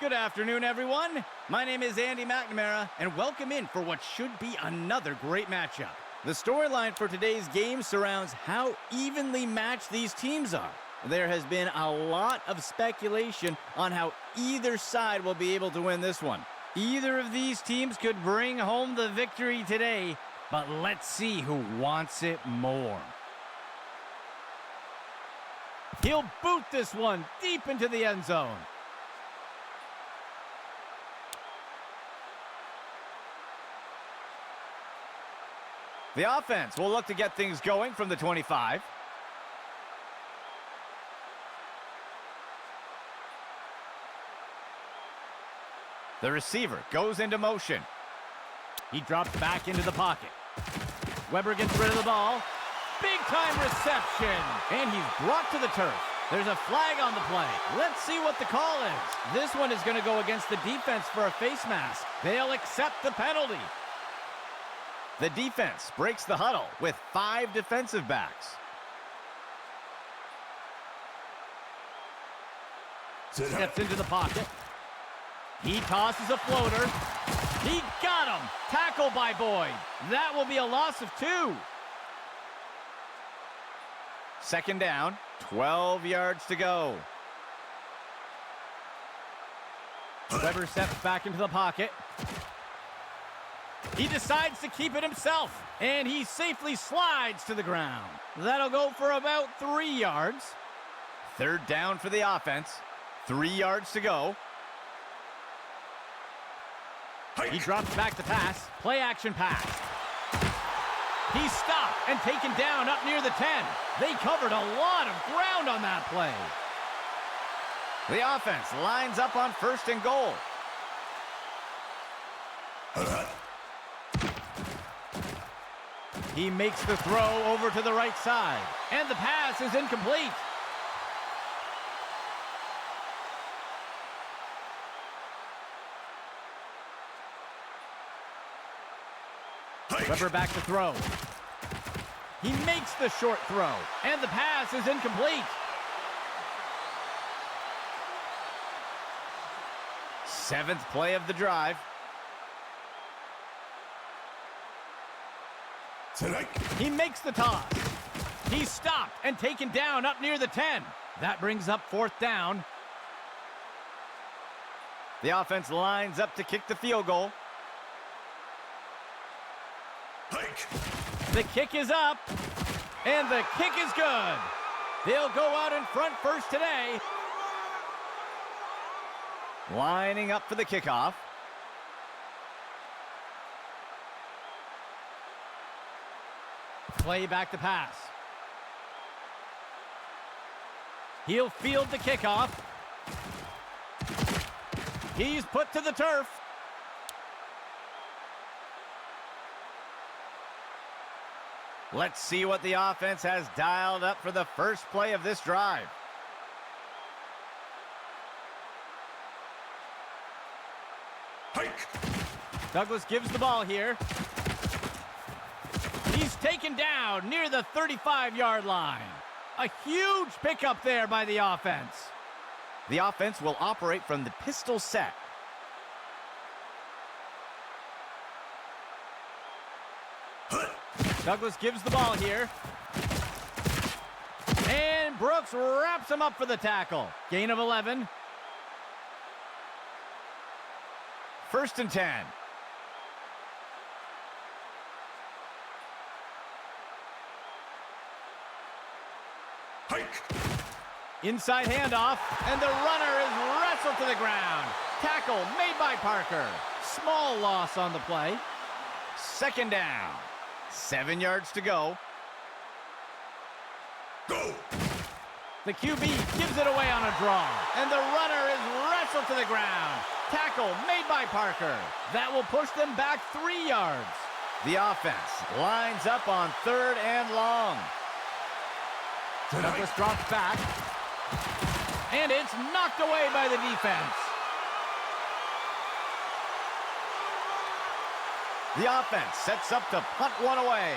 Good afternoon, everyone. My name is Andy McNamara, and welcome in for what should be another great matchup. The storyline for today's game surrounds how evenly matched these teams are. There has been a lot of speculation on how either side will be able to win this one. Either of these teams could bring home the victory today, but let's see who wants it more. He'll boot this one deep into the end zone. The offense will look to get things going from the 25. The receiver goes into motion. He drops back into the pocket. Weber gets rid of the ball. Big time reception. And he's brought to the turf. There's a flag on the play. Let's see what the call is. This one is going to go against the defense for a face mask. They'll accept the penalty. The defense breaks the huddle with 5 defensive backs. Steps into the pocket. He tosses a floater. He got him. Tackle by Boyd. That will be a loss of 2. Second down, 12 yards to go. Weber steps back into the pocket. He decides to keep it himself, and he safely slides to the ground. That'll go for about 3 yards. Third down for the offense. 3 yards to go. He drops back the pass. Play action pass. He's stopped and taken down up near the 10. They covered a lot of ground on that play. The offense lines up on 1st and goal. He makes the throw over to the right side, and the pass is incomplete. Weber back to throw. He makes the short throw, and the pass is incomplete. Seventh play of the drive. He makes the toss. He's stopped and taken down up near the 10. That brings up 4th down. The offense lines up to kick the field goal. The kick is up, and the kick is good. They'll go out in front first today. Lining up for the kickoff. Play back to pass. He'll field the kickoff. He's put to the turf. Let's see what the offense has dialed up for the first play of this drive. Douglas gives the ball here. He's taken down near the 35-yard line. A huge pickup there by the offense. The offense will operate from the pistol set. Douglas gives the ball here. And Brooks wraps him up for the tackle. Gain of 11. 1st and 10. Inside handoff, and the runner is wrestled to the ground. Tackle made by Parker. Small loss on the play. 2nd down. 7 yards to go. Go! The QB gives it away on a draw, and the runner is wrestled to the ground. Tackle made by Parker. That will push them back 3 yards. The offense lines up on 3rd and long. Douglas drops back, and it's knocked away by the defense. The offense sets up to punt one away.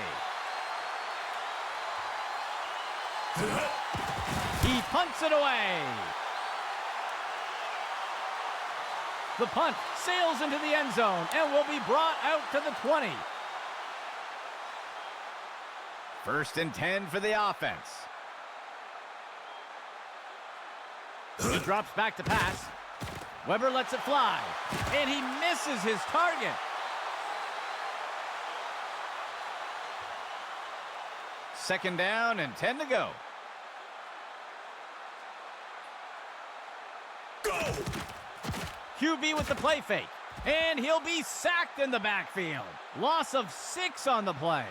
He punts it away. The punt sails into the end zone and will be brought out to the 20. 1st and 10 for the offense. He drops back to pass. Weber lets it fly, and he misses his target. 2nd down and 10 to go. QB with the play fake, and he'll be sacked in the backfield. Loss of 6 on the play.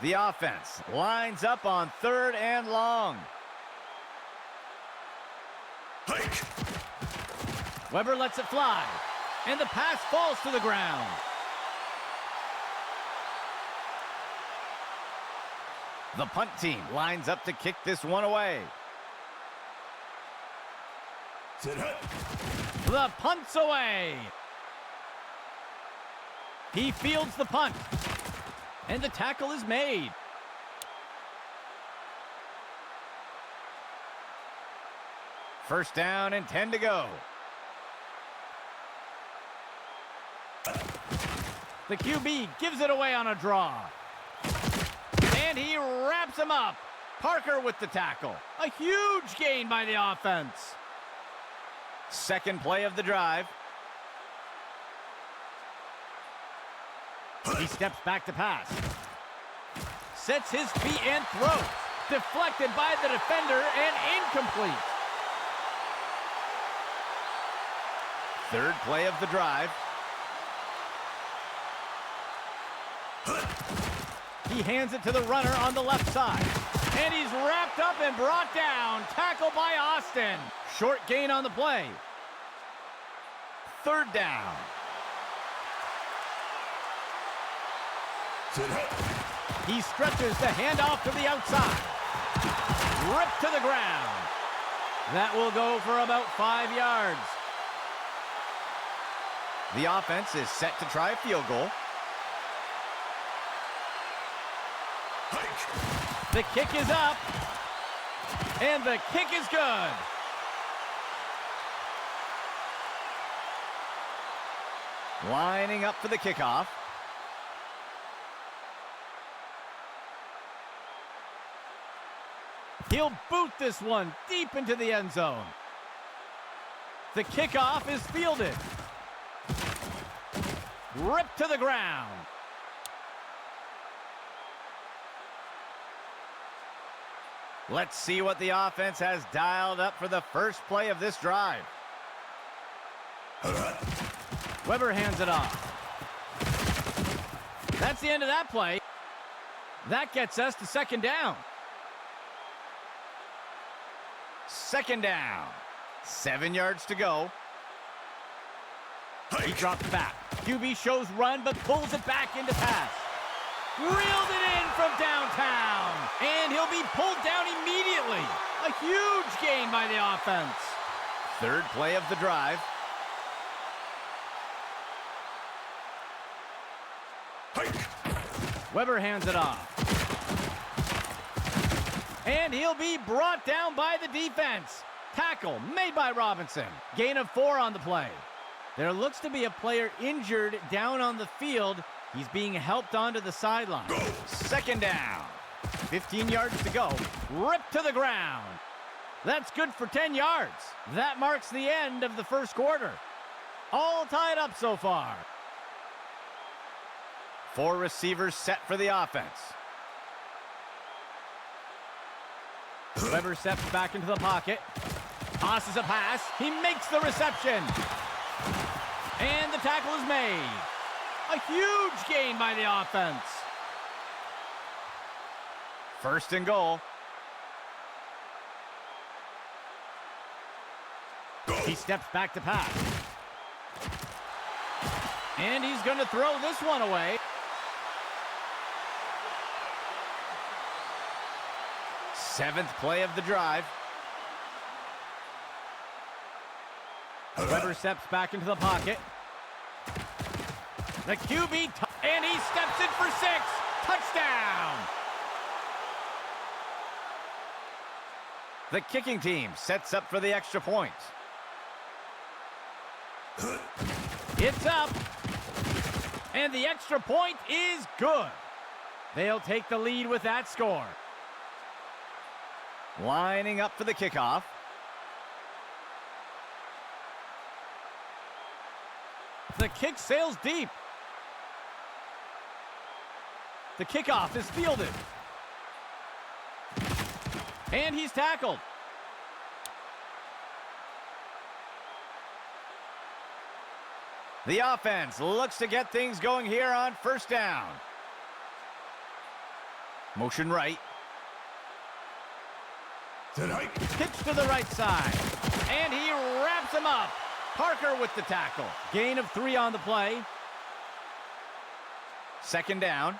The offense lines up on 3rd and long. Hike. Weber lets it fly, and the pass falls to the ground. The punt team lines up to kick this one away. The punt's away. He fields the punt, and the tackle is made. First down and 10 to go. The QB gives it away on a draw. And he wraps him up. Parker with the tackle. A huge gain by the offense. 2nd play of the drive. He steps back to pass. Sets his feet and throws. Deflected by the defender and incomplete. 3rd play of the drive. He hands it to the runner on the left side. And he's wrapped up and brought down. Tackled by Austin. Short gain on the play. 3rd down. He stretches the handoff to the outside. Ripped to the ground. That will go for about 5 yards. The offense is set to try a field goal. The kick is up. And the kick is good. Lining up for the kickoff. He'll boot this one deep into the end zone. The kickoff is fielded. Ripped to the ground. Let's see what the offense has dialed up for the first play of this drive. Weber hands it off. That's the end of that play. That gets us to 2nd down. 2nd down. 7 yards to go. He drops back. QB shows run, but pulls it back into pass. Reeled it in from downtown. And he'll be pulled down immediately. A huge gain by the offense. 3rd play of the drive. Weber hands it off. And he'll be brought down by the defense. Tackle made by Robinson. Gain of 4 on the play. There looks to be a player injured down on the field. He's being helped onto the sideline. 2nd down. 15 yards to go. Ripped to the ground. That's good for 10 yards. That marks the end of the first quarter. All tied up so far. 4 receivers set for the offense. Weber steps back into the pocket. Tosses a pass. He makes the reception. And the tackle is made. A huge gain by the offense. 1st and goal. He steps back to pass. And he's going to throw this one away. 7th play of the drive. Weber steps back into the pocket. The QB, and he steps in for 6. Touchdown! The kicking team sets up for the extra point. It's up. And the extra point is good. They'll take the lead with that score. Lining up for the kickoff. The kick sails deep. The kickoff is fielded. And he's tackled. The offense looks to get things going here on first down. Motion right. Pitch to the right side. And he wraps him up. Parker with the tackle. Gain of 3 on the play. Second down.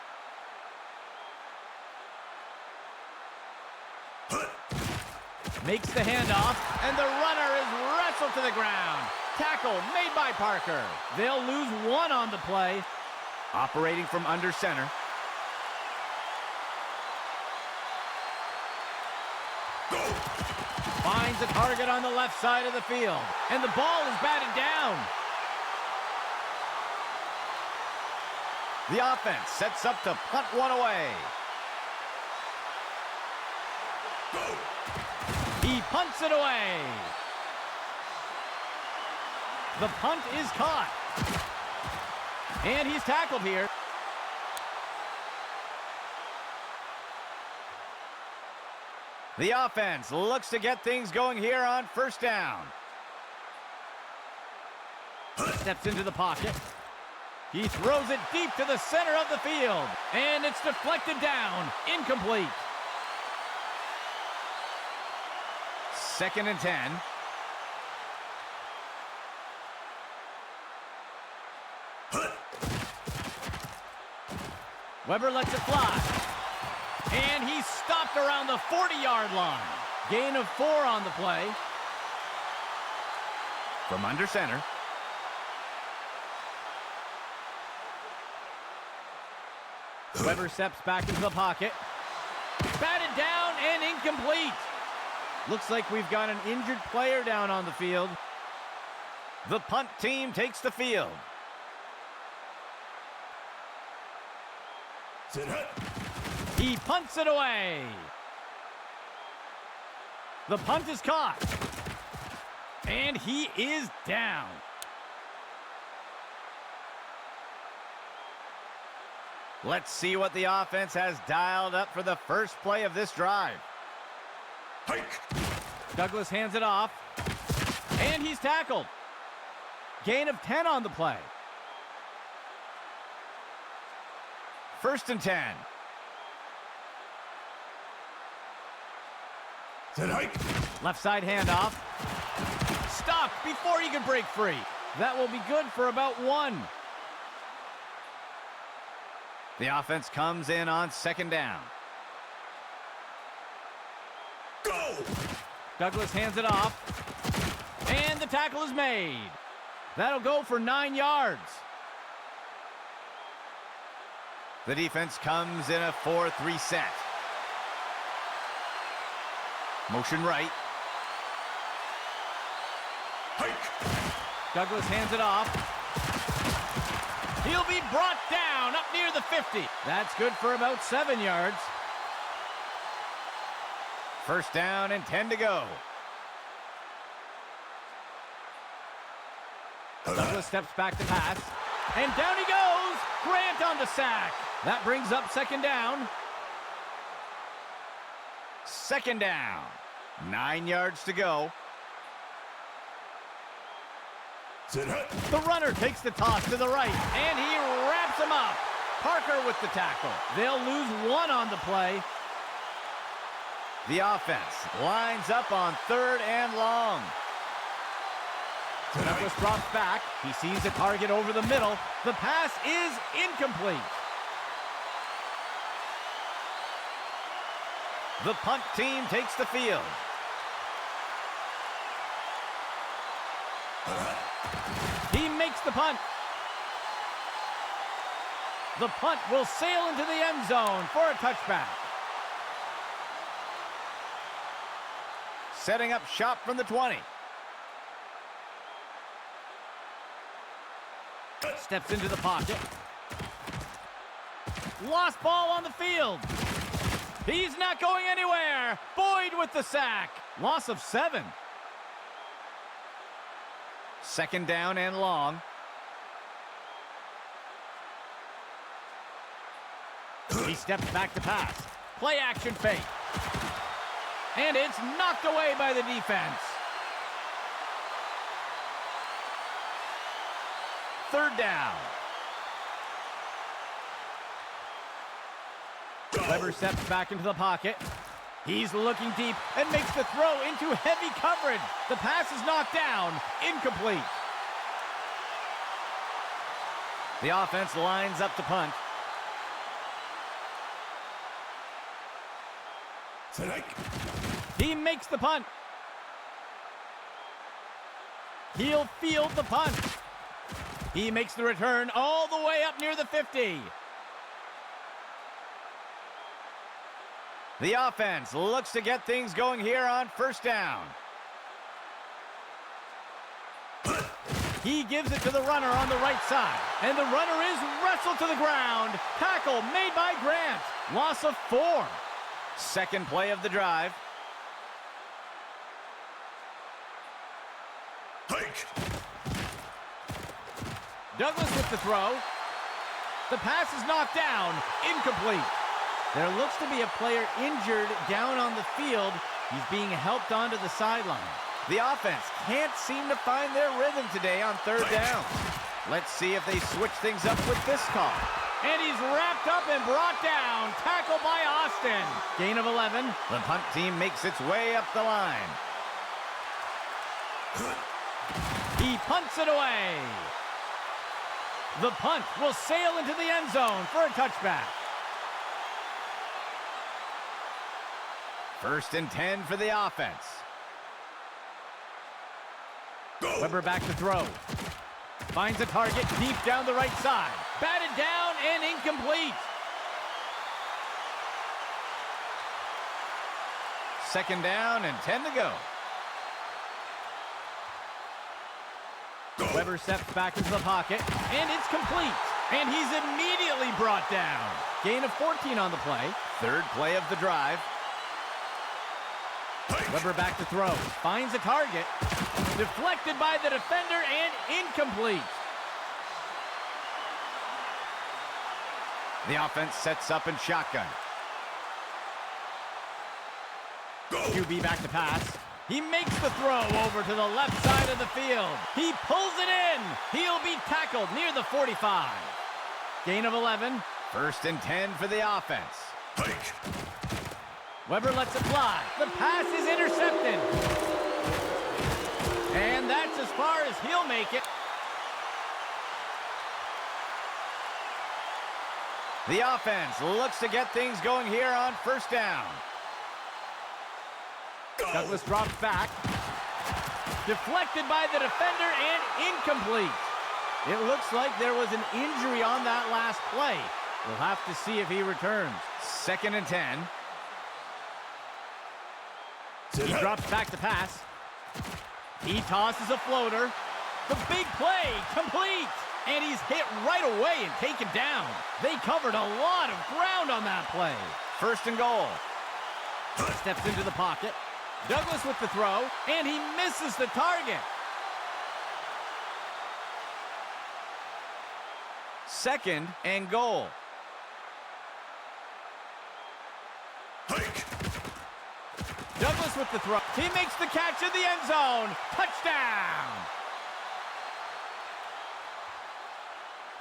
Makes the handoff, and the runner is wrestled to the ground. Tackle made by Parker. They'll lose 1 on the play. Operating from under center. Finds a target on the left side of the field, and the ball is batted down. The offense sets up to punt one away. He punts it away. The punt is caught. And he's tackled here. The offense looks to get things going here on first down. Steps into the pocket. He throws it deep to the center of the field. And it's deflected down. Incomplete. 2nd and 10. Weber lets it fly. And he's stopped around the 40-yard line. Gain of 4 on the play. From under center. Weber steps back into the pocket. Batted down and incomplete. Looks like we've got an injured player down on the field. The punt team takes the field. He punts it away. The punt is caught. And he is down. Let's see what the offense has dialed up for the first play of this drive. Douglas hands it off. And he's tackled. Gain of 10 on the play. 1st and 10. Left side handoff. Stopped before he could break free. That will be good for about 1. The offense comes in on 2nd down. Go! Douglas hands it off. And the tackle is made. That'll go for 9 yards. The defense comes in a 4-3 set. Motion right. Douglas hands it off. He'll be brought down up near the 50. That's good for about 7 yards. 1st down and 10 to go. Douglas steps back to pass. And down he goes. Grant on the sack. That brings up 2nd down. 2nd down. 9 yards to go. The runner takes the toss to the right, and he wraps him up. Parker with the tackle. They'll lose 1 on the play. The offense lines up on 3rd and long. Douglas drops back. He sees a target over the middle. The pass is incomplete. The punt team takes the field. He makes the punt. The punt will sail into the end zone for a touchback. Setting up shop from the 20. Steps into the pocket. Lost ball on the field. He's not going anywhere. Boyd with the sack. Loss of 7. Second down and long. He steps back to pass. Play action fake. And it's knocked away by the defense. Third down. Weber steps back into the pocket. He's looking deep and makes the throw into heavy coverage. The pass is knocked down. Incomplete. The offense lines up to punt. He makes the punt. He'll field the punt. He makes the return all the way up near the 50. The offense looks to get things going here on first down. He gives it to the runner on the right side. And the runner is wrestled to the ground. Tackle made by Grant. Loss of 4. Second play of the drive. Douglas with the throw. The pass is knocked down. Incomplete. There looks to be a player injured down on the field. He's being helped onto the sideline. The offense can't seem to find their rhythm today on third down. Let's see if they switch things up with this call. And he's wrapped up and brought down. Tackle by Austin. Gain of 11. The punt team makes its way up the line. He punts it away. The punt will sail into the end zone for a touchback. First and 10 for the offense. Weber back to throw. Finds a target deep down the right side. Batted down and incomplete. Second down and 10 to go. Weber steps back into the pocket, and it's complete. And he's immediately brought down. Gain of 14 on the play. Third play of the drive. Weber back to throw. Finds a target. Deflected by the defender and incomplete. The offense sets up in shotgun. QB back to pass. He makes the throw over to the left side of the field. He pulls it in. He'll be tackled near the 45. Gain of 11. First and 10 for the offense. Weber lets it fly. The pass is intercepted. And that's as far as he'll make it. The offense looks to get things going here on first down. Douglas drops back. Deflected by the defender and incomplete. It looks like there was an injury on that last play. We'll have to see if he returns. Second and 10. He drops back to pass. He tosses a floater. The big play, complete. And he's hit right away and taken down. They covered a lot of ground on that play. First and goal. Steps into the pocket. Douglas with the throw, and he misses the target. Second and goal. Douglas with the throw. He makes the catch in the end zone. Touchdown!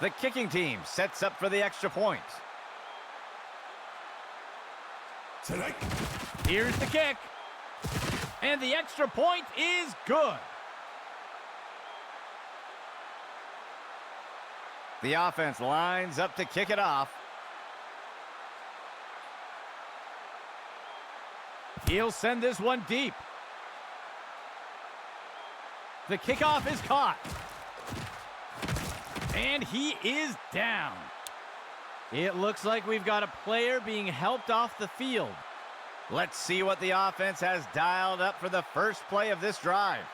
The kicking team sets up for the extra point. Here's the kick. And the extra point is good. The offense lines up to kick it off. He'll send this one deep. The kickoff is caught. And he is down. It looks like we've got a player being helped off the field. Let's see what the offense has dialed up for the first play of this drive.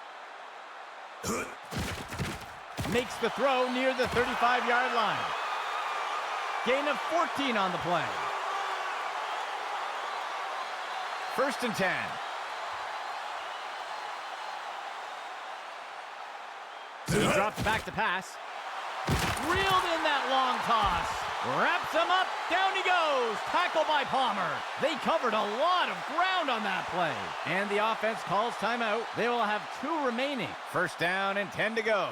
Makes the throw near the 35-yard line. Gain of 14 on the play. 1st and 10. He drops back to pass. Reeled in that long toss. Wraps him up. Down he goes. Tackle by Palmer. They covered a lot of ground on that play. And the offense calls timeout. They will have 2 remaining. 1st down and 10 to go.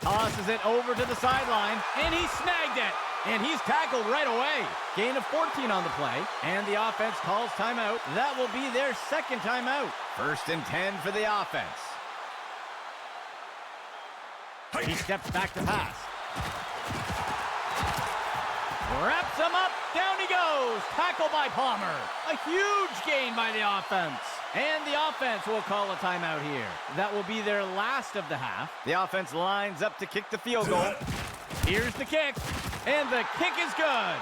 Tosses it over to the sideline, and he snagged it. And he's tackled right away. Gain of 14 on the play, and the offense calls timeout. That will be their 2nd timeout. 1st and 10 for the offense. He steps back to pass. Wraps him up. Down he goes. Tackle by Palmer. A huge gain by the offense. And the offense will call a timeout here. That will be their last of the half. The offense lines up to kick the field goal. Here's the kick. And the kick is good.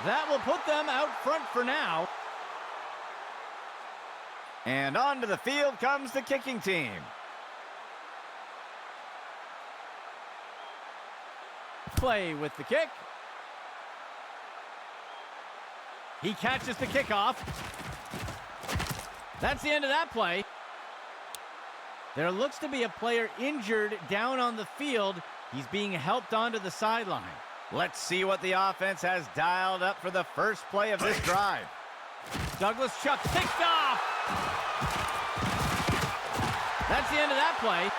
That will put them out front for now. And onto the field comes the kicking team. Play with the kick. He catches the kickoff. That's the end of that play. There looks to be a player injured down on the field. He's being helped onto the sideline. Let's see what the offense has dialed up for the first play of this drive. Douglas Chuck picked off. That's the end of that play.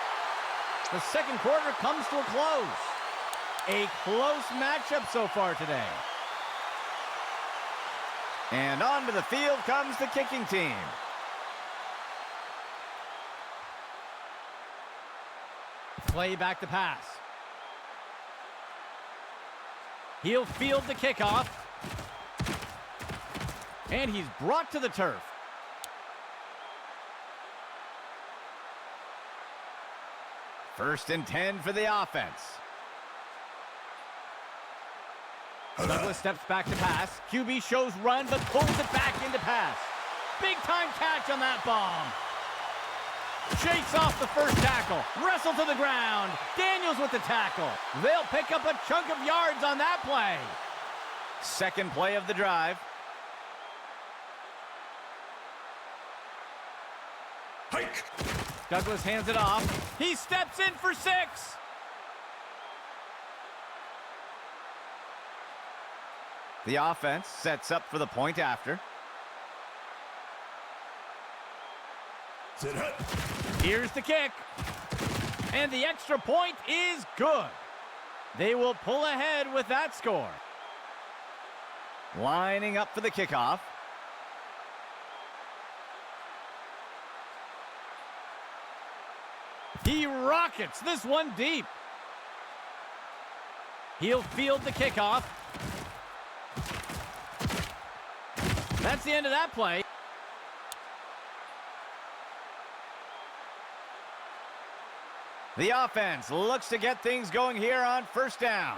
The 2nd quarter comes to a close. A close matchup so far today. And onto the field comes the kicking team. Play back to pass. He'll field the kickoff. And he's brought to the turf. First and 10 for the offense. Douglas steps back to pass. QB shows run, but pulls it back into pass. Big time catch on that bomb. Shakes off the first tackle. Wrestle to the ground. Daniels with the tackle. They'll pick up a chunk of yards on that play. 2nd play of the drive. Hike. Douglas hands it off. He steps in for 6. The offense sets up for the point after. Here's the kick. And the extra point is good. They will pull ahead with that score. Lining up for the kickoff. He rockets this one deep. He'll field the kickoff. That's the end of that play. The offense looks to get things going here on 1st down.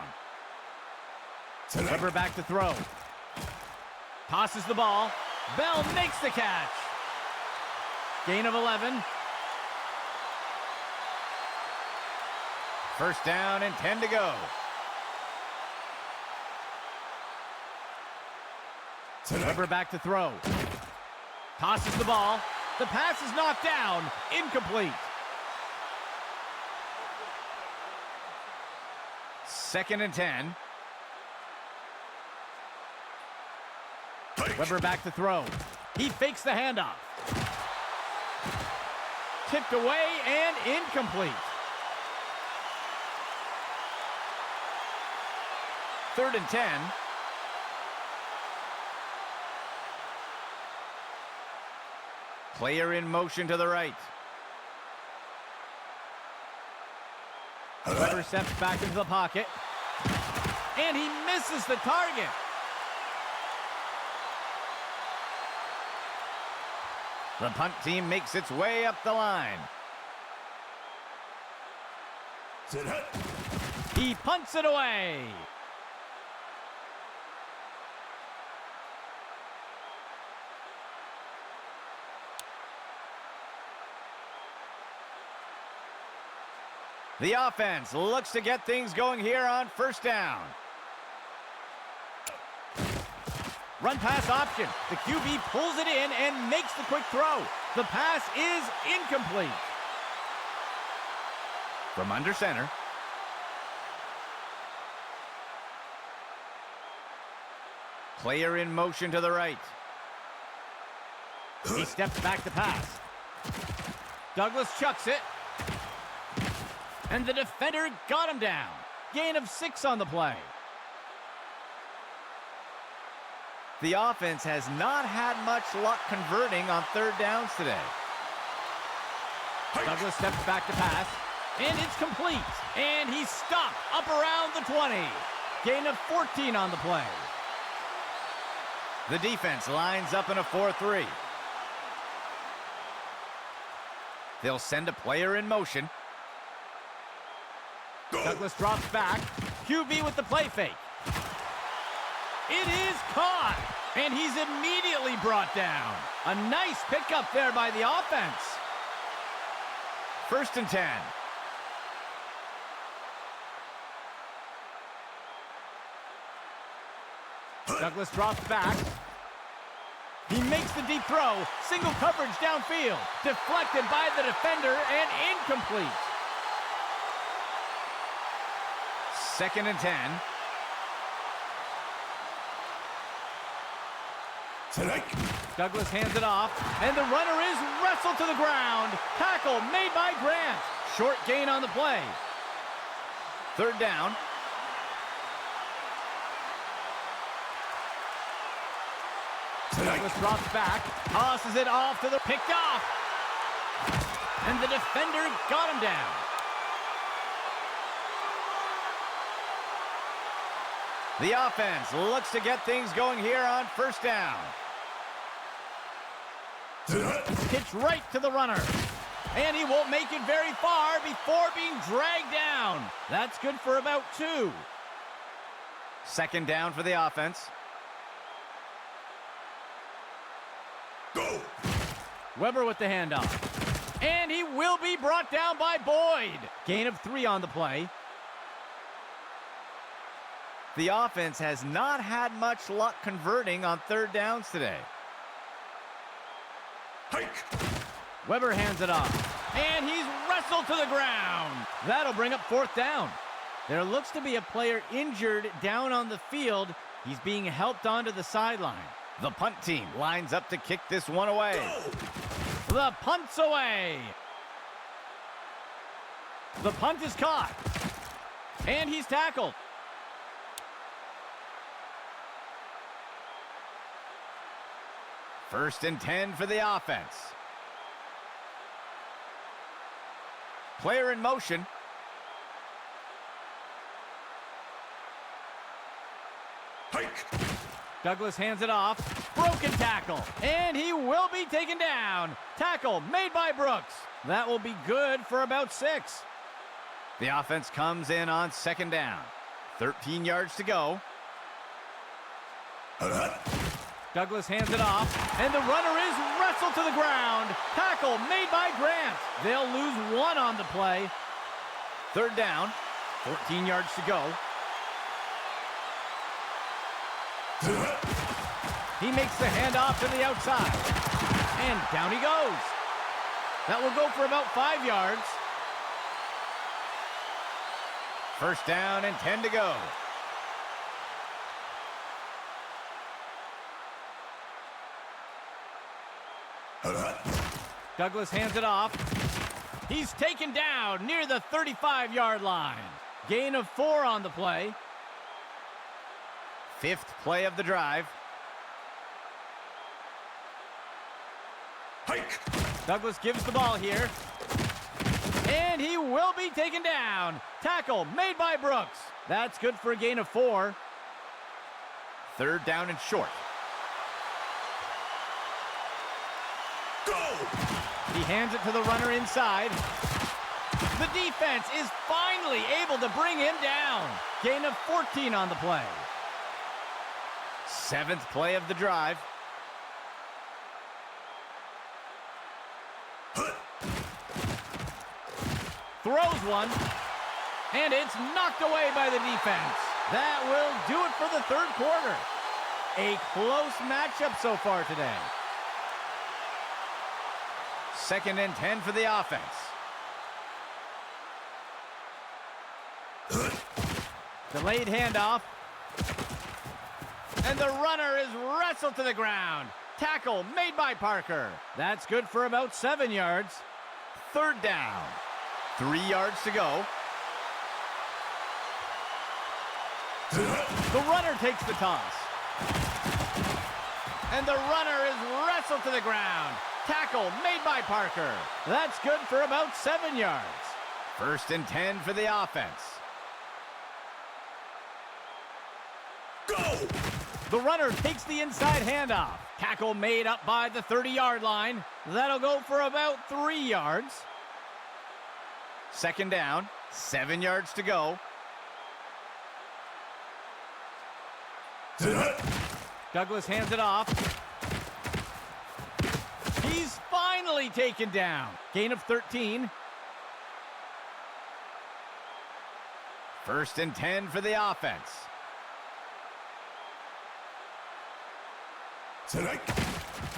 Weber back to throw. Tosses the ball. Bell makes the catch. Gain of 11. 1st down and 10 to go. Weber back to throw. Tosses the ball. The pass is knocked down. Incomplete. 2nd and 10. Weber back to throw. He fakes the handoff. Tipped away and incomplete. 3rd and 10. Player in motion to the right. Weber steps back into the pocket. And he misses the target. The punt team makes its way up the line. He punts it away. The offense looks to get things going here on first down. Run pass option. The QB pulls it in and makes the quick throw. The pass is incomplete. From under center. Player in motion to the right. He steps back to pass. Douglas chucks it. And the defender got him down. Gain of 6 on the play. The offense has not had much luck converting on third downs today. Douglas steps back to pass. And it's complete. And he's stopped up around the 20. Gain of 14 on the play. The defense lines up in a 4-3. They'll send a player in motion. Douglas drops back. QB with the play fake. It is caught. And he's immediately brought down. A nice pickup there by the offense. 1st and 10. Douglas drops back. He makes the deep throw. Single coverage downfield. Deflected by the defender and incomplete. 2nd and 10. Douglas hands it off, and the runner is wrestled to the ground. Tackle made by Grant. Short gain on the play. 3rd down. Douglas drops back, tosses it off to the picked off. And the defender got him down. The offense looks to get things going here on first down. Pitch right to the runner. And he won't make it very far before being dragged down. That's good for about 2. 2nd down for the offense. Go! Weber with the handoff. And he will be brought down by Boyd. Gain of 3 on the play. The offense has not had much luck converting on third downs today. Hike! Weber hands it off. And he's wrestled to the ground. That'll bring up 4th down. There looks to be a player injured down on the field. He's being helped onto the sideline. The punt team lines up to kick this one away. Go! The punt's away. The punt is caught. And he's tackled. First and 10 for the offense. Player in motion. Hike! Douglas hands it off. Broken tackle. And he will be taken down. Tackle made by Brooks. That will be good for about 6. The offense comes in on 2nd down. 13 yards to go. Douglas hands it off, and the runner is wrestled to the ground. Tackle made by Grant. They'll lose 1 on the play. 3rd down, 14 yards to go. He makes the handoff to the outside, and down he goes. That will go for about 5 yards. 1st down and 10 to go. Douglas hands it off. He's taken down near the 35-yard line. Gain of 4 on the play. 5th play of the drive. Hike! Douglas gives the ball here. And he will be taken down. Tackle made by Brooks. That's good for a gain of 4. 3rd down and short. Go! He hands it to the runner inside. The defense is finally able to bring him down. Gain of 14 on the play. 7th play of the drive. Throws one. And it's knocked away by the defense. That will do it for the third quarter. A close matchup so far today. 2nd and 10 for the offense. Delayed handoff. And the runner is wrestled to the ground. Tackle made by Parker. That's good for about 7 yards. 3rd down. 3 yards to go. The runner takes the toss. And the runner is wrestled to the ground. Tackle made by Parker. That's good for about 7 yards. 1st and 10 for the offense. Go! The runner takes the inside handoff. Tackle made up by the 30-yard line. That'll go for about 3 yards. 2nd down, 7 yards to go. Douglas hands it off. He's finally taken down. Gain of 13. 1st and 10 for the offense.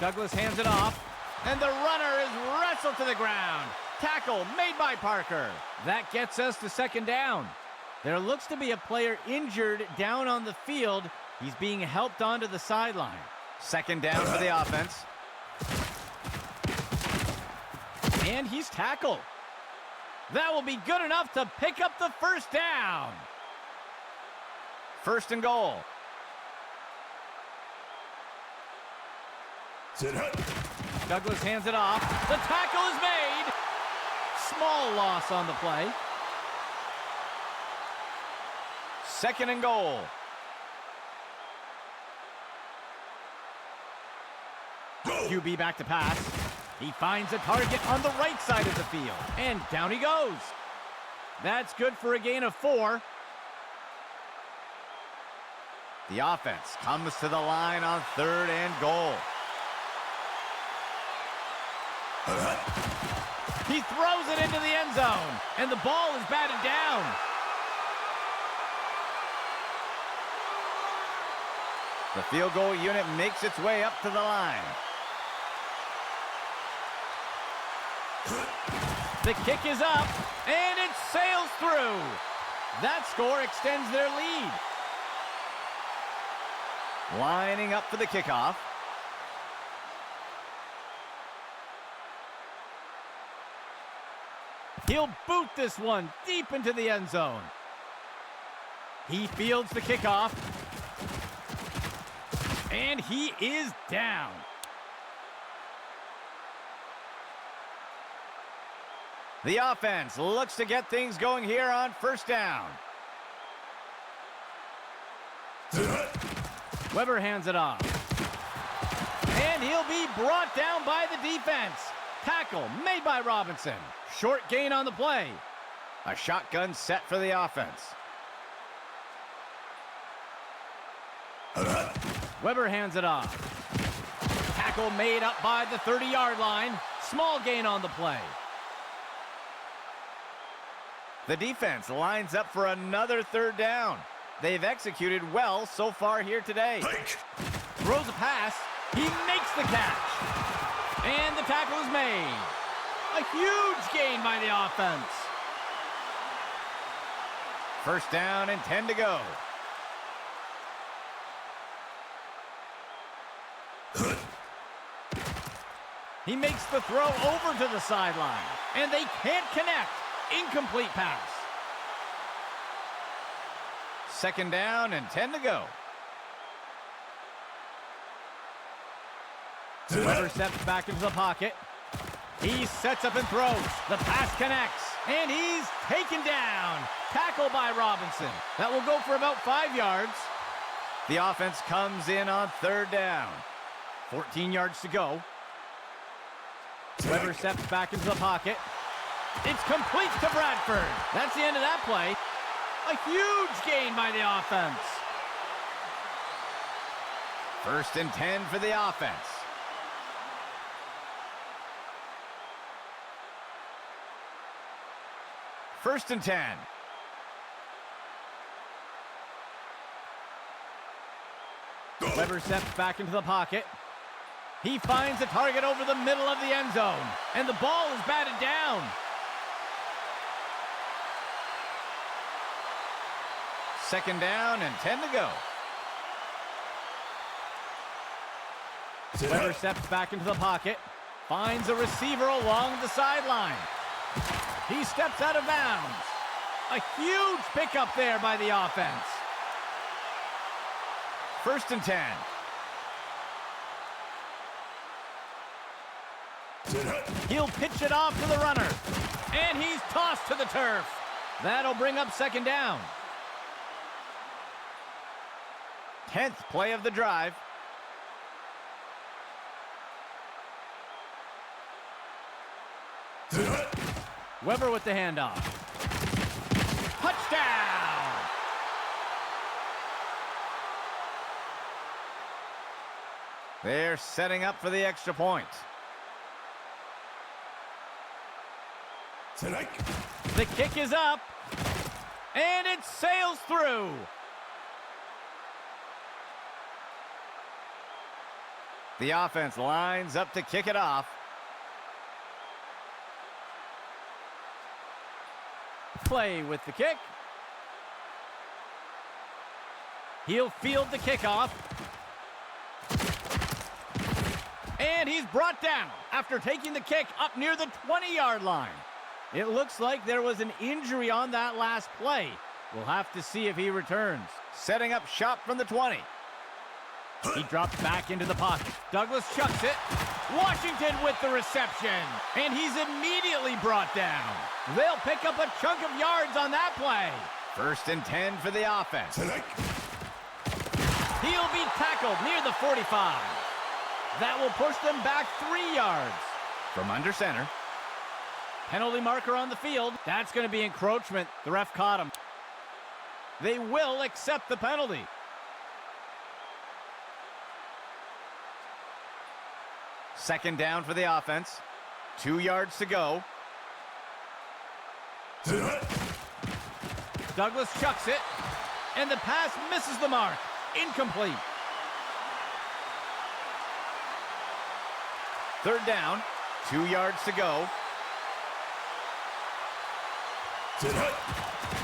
Douglas hands it off. And the runner is wrestled to the ground. Tackle made by Parker. That gets us to 2nd down. There looks to be a player injured down on the field. He's being helped onto the sideline. 2nd down for the offense. And he's tackled. That will be good enough to pick up the 1st down. 1st and goal. Douglas hands it off. The tackle is made. Small loss on the play. 2nd and goal. QB back to pass. He finds a target on the right side of the field. And down he goes. That's good for a gain of 4. The offense comes to the line on 3rd and goal. He throws it into the end zone. And the ball is batted down. The field goal unit makes its way up to the line. The kick is up, and it sails through. That score extends their lead. Lining up for the kickoff. He'll boot this one deep into the end zone. He fields the kickoff. And he is down. The offense looks to get things going here on 1st down. Weber hands it off. And he'll be brought down by the defense. Tackle made by Robinson. Short gain on the play. A shotgun set for the offense. Weber hands it off. Tackle made up by the 30-yard line. Small gain on the play. The defense lines up for another 3rd down. They've executed well so far here today. Throws a pass. He makes the catch. And the tackle is made. A huge gain by the offense. 1st down and 10 to go. He makes the throw over to the sideline. And they can't connect. Incomplete pass. 2nd down and 10 to go. Weber steps back into the pocket. He sets up and throws. The pass connects. And he's taken down. Tackle by Robinson. That will go for about 5 yards. The offense comes in on 3rd down. 14 yards to go. Weber steps back into the pocket. It's complete to Bradford. That's the end of that play. A huge gain by the offense. 1st and 10 for the offense. First and 10. Go. Weber steps back into the pocket. He finds a target over the middle of the end zone, and the ball is batted down. Second down and 10 to go. Weber steps back into the pocket, finds a receiver along the sideline. He steps out of bounds. A huge pickup there by the offense. First and 10. He'll pitch it off to the runner, and he's tossed to the turf. That'll bring up second down. 10th play of the drive. Weber with the handoff. Touchdown! They're setting up for the extra point. The kick is up, and it sails through. The offense lines up to kick it off. Play with the kick. He'll field the kickoff. And he's brought down after taking the kick up near the 20-yard line. It looks like there was an injury on that last play. We'll have to see if he returns. Setting up shop from the 20. He drops back into the pocket. Douglas chucks it. Washington with the reception. And he's immediately brought down. They'll pick up a chunk of yards on that play. First and 10 for the offense. He'll be tackled near the 45. That will push them back 3 yards. From under center. Penalty marker on the field. That's going to be encroachment. The ref caught him. They will accept the penalty. Second down for the offense. 2 yards to go. Douglas chucks it, and the pass misses the mark. Incomplete. Third down, 2 yards to go.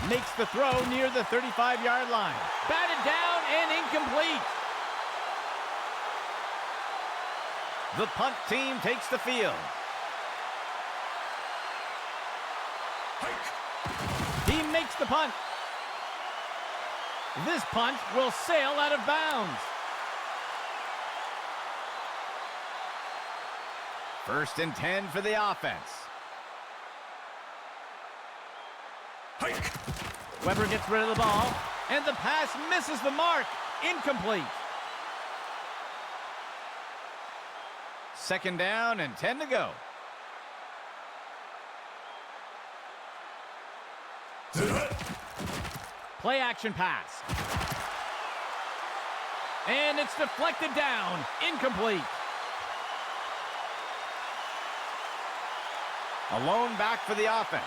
Makes the throw near the 35-yard line. Batted down and incomplete. The punt team takes the field. He makes the punt. This punt will sail out of bounds. First and 10 for the offense. Weber gets rid of the ball, and the pass misses the mark. Incomplete. Second down and 10 to go. Play action pass. And it's deflected down. Incomplete. A lone back for the offense.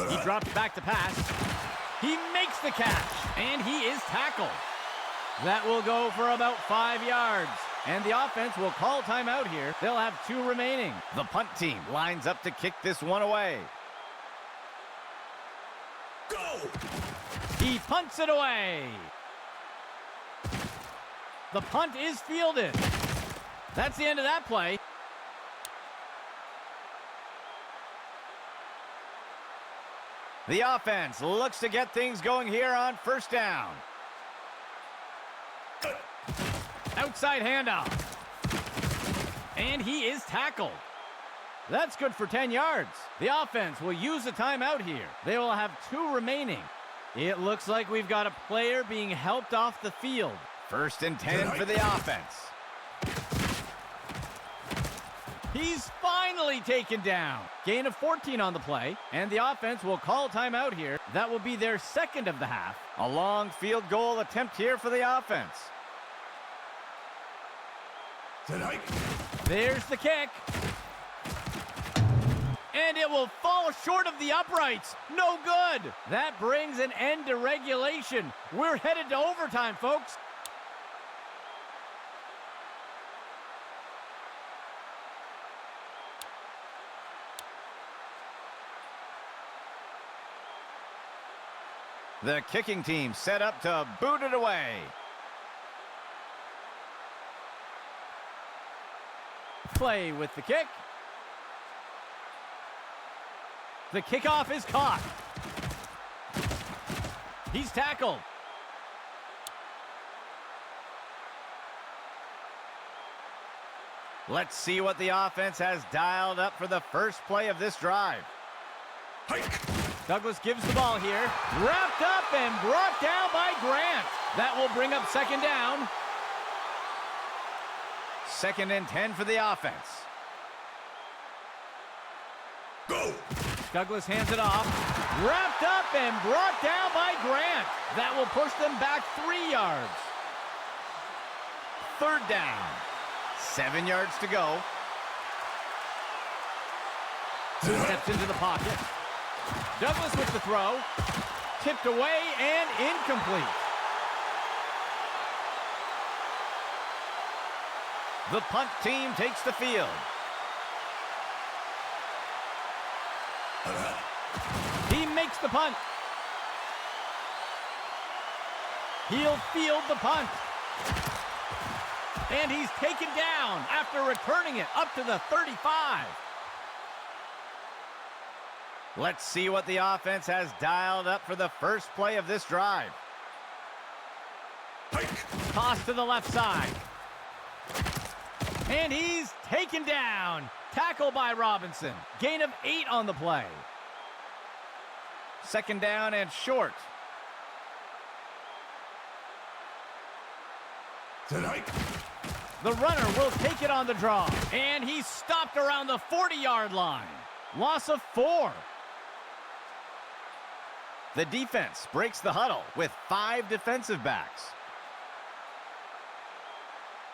He drops back to pass. He makes the catch, and he is tackled. That will go for about 5 yards. And the offense will call timeout here. They'll have 2 remaining. The punt team lines up to kick this one away. Go! He punts it away. The punt is fielded. That's the end of that play. The offense looks to get things going here on first down. Outside handoff. And he is tackled. That's good for 10 yards. The offense will use a timeout here. They will have 2 remaining. It looks like we've got a player being helped off the field. First and 10 for the offense. He's finally taken down. Gain of 14 on the play, and the offense will call timeout here. That will be their second of the half. A long field goal attempt here for the offense. There's the kick. And it will fall short of the uprights. No good. That brings an end to regulation. We're headed to overtime, folks. The kicking team set up to boot it away. Play with the kick. The kickoff is caught. He's tackled. Let's see what the offense has dialed up for the first play of this drive. Hike. Douglas gives the ball here. Wrapped up and brought down by Grant. That will bring up second down. 2nd and 10 for the offense. Go. Douglas hands it off. Wrapped up and brought down by Grant. That will push them back 3 yards. 3rd down. 7 yards to go. Steps into the pocket. Douglas with the throw. Tipped away and incomplete. The punt team takes the field. He makes the punt. He'll field the punt. And he's taken down after returning it up to the 35. Let's see what the offense has dialed up for the first play of this drive. Hike. Toss to the left side. And he's taken down. Tackle by Robinson. Gain of 8 on the play. 2nd down and short. Tonight. The runner will take it on the draw. And he's stopped around the 40-yard line. Loss of 4. The defense breaks the huddle with 5 defensive backs.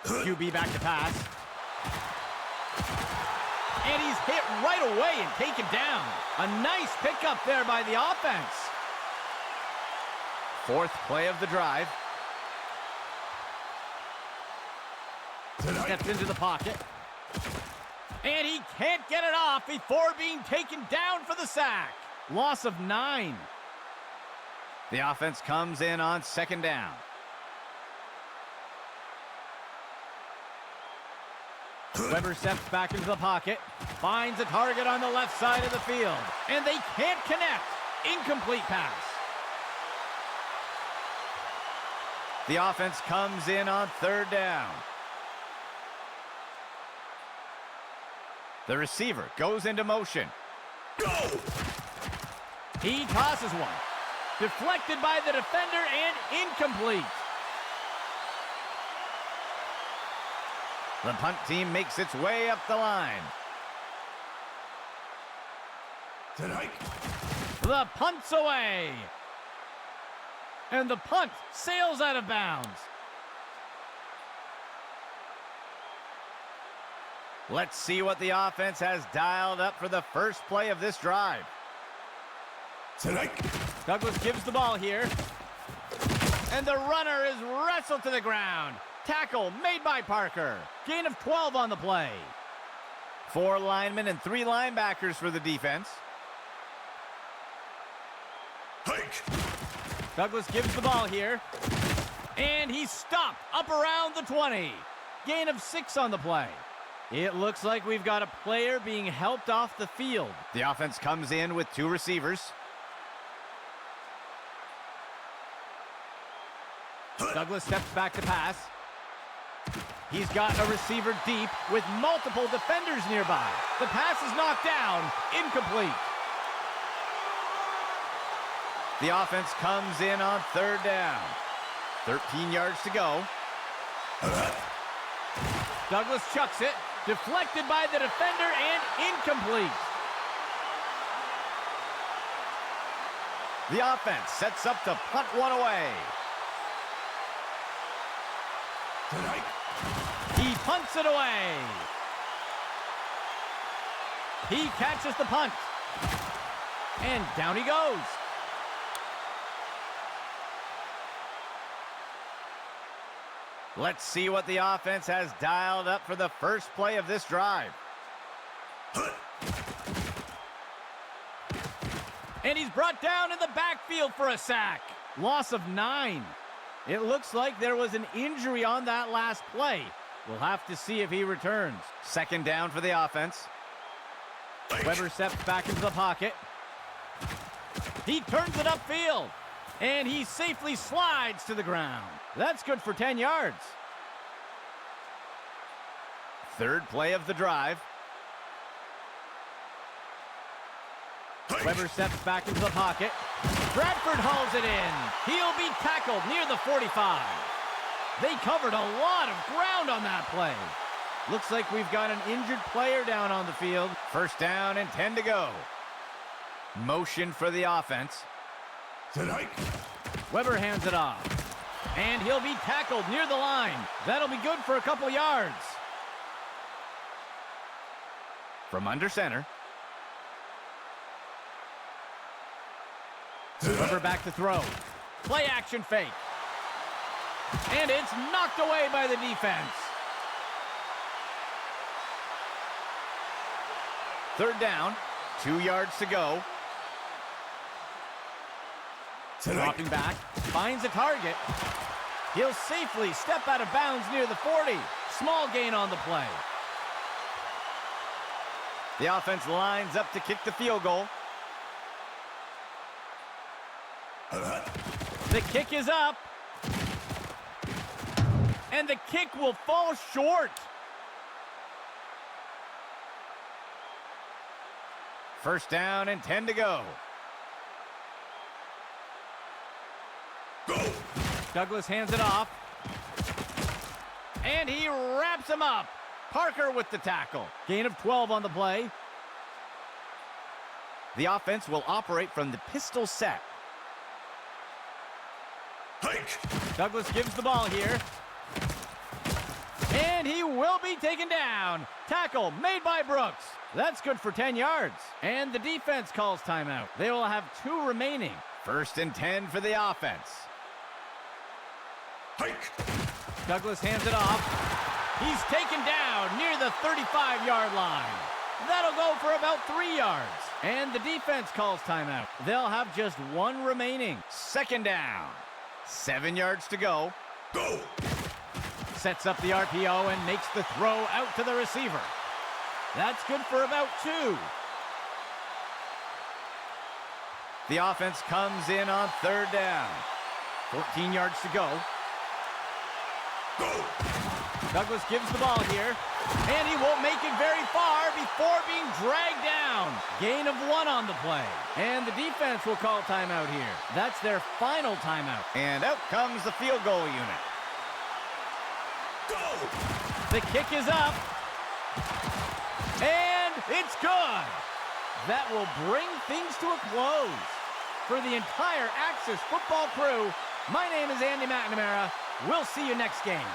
QB back to pass. And he's hit right away and taken down. A nice pickup there by the offense. 4th play of the drive. Steps into the pocket. And he can't get it off before being taken down for the sack. Loss of 9. The offense comes in on 2nd down. Weber steps back into the pocket, finds a target on the left side of the field, and they can't connect. Incomplete pass. The offense comes in on 3rd down. The receiver goes into motion. Go. He tosses one. Deflected by the defender and incomplete. The punt team makes its way up the line. Tonight. The punt's away. And the punt sails out of bounds. Let's see what the offense has dialed up for the first play of this drive. Tonight. Douglas gives the ball here. And the runner is wrestled to the ground. Tackle made by Parker. Gain of 12 on the play. 4 linemen and 3 linebackers for the defense. Hike. Douglas gives the ball here. And he's stopped up around the 20. Gain of 6 on the play. It looks like we've got a player being helped off the field. The offense comes in with 2 receivers. Douglas steps back to pass. He's got a receiver deep with multiple defenders nearby. The pass is knocked down, incomplete. The offense comes in on 3rd down. 13 yards to go. Douglas chucks it, deflected by the defender and incomplete. The offense sets up to punt one away. Tonight. He punts it away. He catches the punt. And down he goes. Let's see what the offense has dialed up for the first play of this drive. And he's brought down in the backfield for a sack. Loss of 9. It looks like there was an injury on that last play. We'll have to see if he returns. Second down for the offense. Weber steps back into the pocket. He turns it upfield. And he safely slides to the ground. That's good for 10 yards. Third play of the drive. Weber steps back into the pocket. Bradford hauls it in. He'll be tackled near the 45. They covered a lot of ground on that play. Looks like we've got an injured player down on the field. First down and 10 to go. Motion for the offense. Tonight. Weber hands it off. And he'll be tackled near the line. That'll be good for a couple yards. From under center. Weber back to throw. Play action fake. And it's knocked away by the defense. Third down, 2 yards to go. Dropping back, finds a target. He'll safely step out of bounds near the 40. Small gain on the play. The offense lines up to kick the field goal. The kick is up. And the kick will fall short. First down and 10 to go. Go! Douglas hands it off. And he wraps him up. Parker with the tackle. Gain of 12 on the play. The offense will operate from the pistol set. Hike! Douglas gives the ball here. And he will be taken down. Tackle made by Brooks. That's good for 10 yards. And the defense calls timeout. They will have 2 remaining. First and 10 for the offense. Hike! Douglas hands it off. He's taken down near the 35-yard line. That'll go for about 3 yards. And the defense calls timeout. They'll have just 1 remaining. Second down. 7 yards to go. Go! Sets up the RPO and makes the throw out to the receiver. That's good for about 2. The offense comes in on third down. 14 yards to go. Go! Douglas gives the ball here, and he won't make it very far before being dragged down. Gain of 1 on the play, and the defense will call timeout here. That's their final timeout. And out comes the field goal unit. Go! The kick is up, and it's good. That will bring things to a close. For the entire Axis football crew, my name is Andy McNamara. We'll see you next game.